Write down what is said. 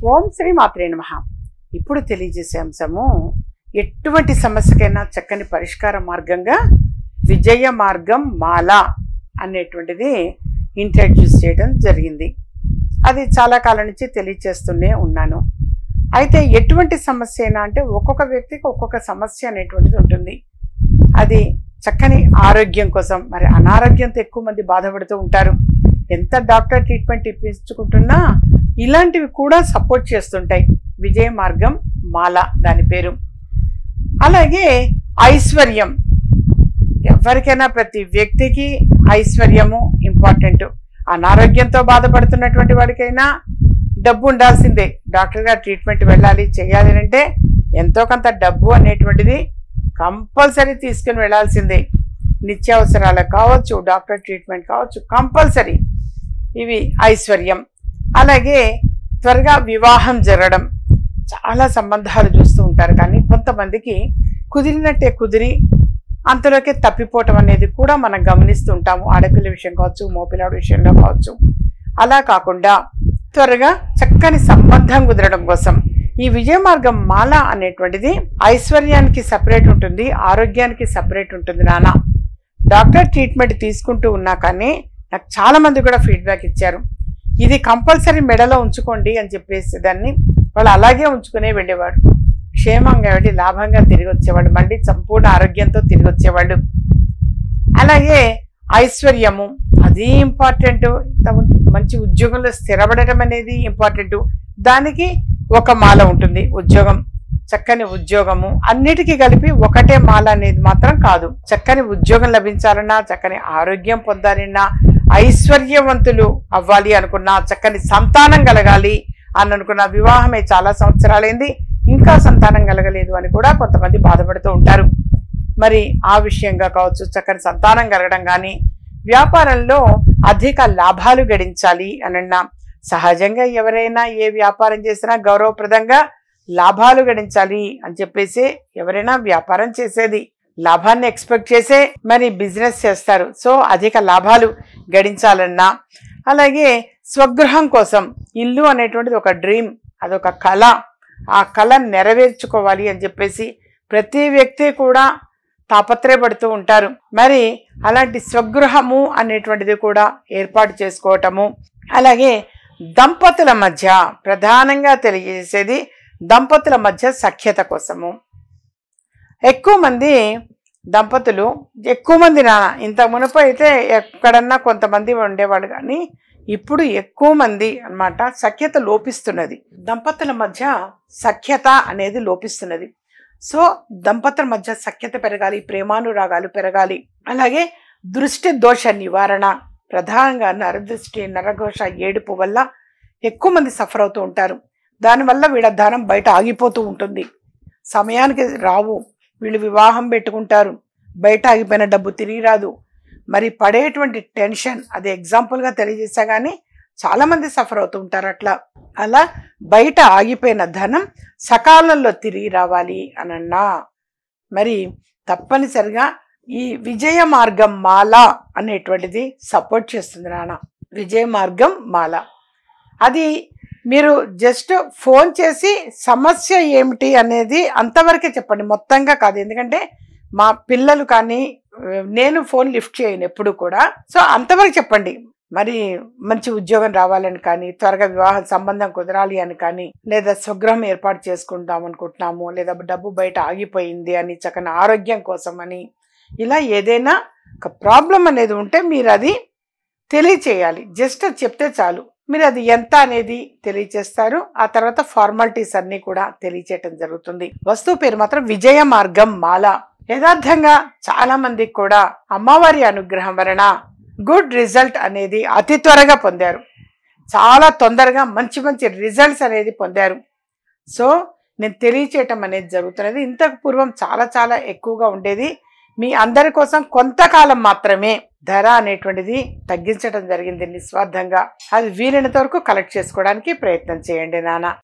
ఓం శ్రీ మాత్రే నమః. ఇప్పుడు తెలియజేసే అంశము ఎటువంటి సమస్యకైనా చక్కని పరిష్కార మార్గంగా విజయ మార్గం మాల అనేటువంటిది ఇంట్రడ్యూస్ చేయడం జరిగింది. అది చాలా కాలం నుంచి తెలియజేస్తూనే ఉన్నాను. అయితే ఎటువంటి సమస్య అయినా అంటే ఒక్కొక్క వ్యక్తికి ఒక్కొక్క సమస్య అనేటువంటిది ఉంటుంది. అది చక్కని ఆరోగ్యం కోసం, మరి అనారోగ్యంతో ఎక్కువ మంది బాధపడుతూ ఉంటారు. ఎంత డాక్టర్ ట్రీట్మెంట్ ఇప్పించుకుంటున్నా ఇలాంటివి కూడా సపోర్ట్ చేస్తుంటాయి. విజయ మార్గం మాల దాని పేరు. అలాగే ఐశ్వర్యం, ఎవరికైనా ప్రతి వ్యక్తికి ఐశ్వర్యము ఇంపార్టెంట్. అనారోగ్యంతో బాధపడుతున్నటువంటి వాడికైనా డబ్బు ఉండాల్సిందే. డాక్టర్ గారు ట్రీట్మెంట్ వెళ్ళాలి చేయాలి అంటే ఎంతో కొంత డబ్బు అనేటువంటిది కంపల్సరీ తీసుకుని వెళ్ళాల్సిందే. నిత్యావసరాలకు కావచ్చు, డాక్టర్ ట్రీట్మెంట్ కావచ్చు, కంపల్సరీ. ఇవి ఐశ్వర్యం. అలాగే త్వరగా వివాహం జరగడం. చాలా సంబంధాలు చూస్తూ ఉంటారు, కానీ కొంతమందికి కుదిరినట్టే కుదిరి అంతలోకే తప్పిపోవటం అనేది కూడా మనం గమనిస్తూ ఉంటాము. ఆడపిల్ల విషయం కావచ్చు, మోపిలాడు విషయంలో కావచ్చు. అలా కాకుండా త్వరగా చక్కని సంబంధం కుదరడం కోసం ఈ విజయ మార్గం మాల అనేటువంటిది ఐశ్వర్యానికి సపరేట్ ఉంటుంది, ఆరోగ్యానికి సపరేట్ ఉంటుంది. నాన్న డాక్టర్ ట్రీట్మెంట్ తీసుకుంటూ ఉన్నా కానీ నాకు చాలా మంది కూడా ఫీడ్బ్యాక్ ఇచ్చారు, ఇది కంపల్సరీ మెడలో ఉంచుకోండి అని చెప్పేసి దాన్ని వాళ్ళు అలాగే ఉంచుకునే వెళ్ళేవాడు. క్షేమంగా వెళ్ళి లాభంగా తిరిగి వచ్చేవాళ్ళు, మళ్ళీ సంపూర్ణ ఆరోగ్యంతో తిరిగి వచ్చేవాళ్ళు. అలాగే ఐశ్వర్యము అది ఇంపార్టెంట్. మంచి ఉద్యోగంలో స్థిరపడటం అనేది ఇంపార్టెంట్. దానికి ఒక మాల ఉంటుంది. ఉద్యోగం, చక్కని ఉద్యోగము అన్నిటికీ కలిపి ఒకటే మాల అనేది మాత్రం కాదు. చక్కని ఉద్యోగం లభించాలన్నా, చక్కని ఆరోగ్యం పొందాలన్నా, ఐశ్వర్యవంతులు అవ్వాలి అనుకున్నా, చక్కని సంతానం కలగాలి అని అనుకున్న, వివాహమే చాలా సంవత్సరాలైంది ఇంకా సంతానం కలగలేదు అని కూడా కొంతమంది బాధపడుతూ ఉంటారు. మరి ఆ విషయంగా కావచ్చు, చక్కని సంతానం కలగడం కానీ, వ్యాపారంలో అధిక లాభాలు గడించాలి అనన్నా, సహజంగా ఎవరైనా ఏ వ్యాపారం చేసినా గౌరవప్రదంగా లాభాలు గడించాలి అని చెప్పేసి ఎవరైనా వ్యాపారం చేసేది. లాభాన్ని ఎక్స్పెక్ట్ చేసే మరి బిజినెస్ చేస్తారు. సో అధిక లాభాలు గడించాలన్నా, అలాగే స్వగృహం కోసం ఇల్లు అనేటువంటిది ఒక డ్రీమ్, అదొక కళ. ఆ కళ నెరవేర్చుకోవాలి అని చెప్పేసి ప్రతి వ్యక్తి కూడా తాపత్రయపడుతూ ఉంటారు. మరి అలాంటి స్వగృహము అనేటువంటిది కూడా ఏర్పాటు చేసుకోవటము. అలాగే దంపతుల మధ్య ప్రధానంగా తెలియజేసేది దంపతుల మధ్య సఖ్యత కోసము. ఎక్కువ మంది దంపతులు, ఎక్కువ మంది నాన్న, ఇంత మునుపు అయితే ఎక్కడన్నా కొంతమంది ఉండేవాళ్ళు, కానీ ఇప్పుడు ఎక్కువ మంది అన్నమాట సఖ్యత లోపిస్తున్నది. దంపతుల మధ్య సఖ్యత అనేది లోపిస్తున్నది. సో దంపతుల మధ్య సఖ్యత పెరగాలి, ప్రేమానురాగాలు పెరగాలి. అలాగే దృష్టి దోష నివారణ, ప్రధానంగా నరదృష్టి, నరఘోష, ఏడుపు వల్ల ఎక్కువ మంది సఫర్ అవుతూ ఉంటారు. దానివల్ల వీళ్ళ ధనం బయట ఆగిపోతూ ఉంటుంది, సమయానికి రావు. వీళ్ళు వివాహం పెట్టుకుంటారు, బయట ఆగిపోయిన డబ్బు తిరిగి రాదు. మరి పడేటువంటి టెన్షన్, అది ఎగ్జాంపుల్గా తెలియజేసా, కానీ చాలామంది సఫర్ అవుతూ ఉంటారు. అలా బయట ఆగిపోయిన ధనం సకాలంలో తిరిగి రావాలి అనన్నా మరి తప్పనిసరిగా ఈ విజయ మార్గం మాల అనేటువంటిది సపోర్ట్ చేస్తుంది నాన్న. విజయ మార్గం మాల అది మీరు జస్ట్ ఫోన్ చేసి సమస్య ఏమిటి అనేది అంతవరకే చెప్పండి, మొత్తంగా కాదు. ఎందుకంటే మా పిల్లలు కానీ నేను ఫోన్ లిఫ్ట్ చేయను ఎప్పుడు కూడా. సో అంతవరకు చెప్పండి. మరి మంచి ఉద్యోగం రావాలని కానీ, త్వరగా వివాహ సంబంధం కుదరాలి అని కానీ, లేదా స్వగృహం ఏర్పాటు చేసుకుందాం అనుకుంటున్నాము, లేదా డబ్బు బయట ఆగిపోయింది అని, చక్కని ఆరోగ్యం కోసం అని, ఇలా ఏదైనా ఒక ప్రాబ్లం అనేది ఉంటే మీరు అది తెలియచేయాలి. జస్ట్ చెప్తే చాలు. మీరు అది ఎంత అనేది తెలియచేస్తారు. ఆ తర్వాత ఫార్మాలిటీస్ అన్ని కూడా తెలియచేయటం జరుగుతుంది. వస్తువు పేరు మాత్రం విజయ మార్గం మాల. యథార్థంగా చాలా మందికి కూడా అమ్మవారి అనుగ్రహం వలన గుడ్ రిజల్ట్ అనేది అతి త్వరగా పొందారు. చాలా తొందరగా మంచి మంచి రిజల్ట్స్ అనేది పొందారు. సో నేను తెలియచేయటం అనేది జరుగుతున్నది. ఇంతకు పూర్వం చాలా చాలా ఎక్కువగా ఉండేది. మీ అందరి కోసం కొంతకాలం మాత్రమే ధర అనేటువంటిది తగ్గించడం జరిగింది నిస్వార్థంగా. అది వీలైనంత వరకు కలెక్ట్ చేసుకోవడానికి ప్రయత్నం చేయండి నాన్న.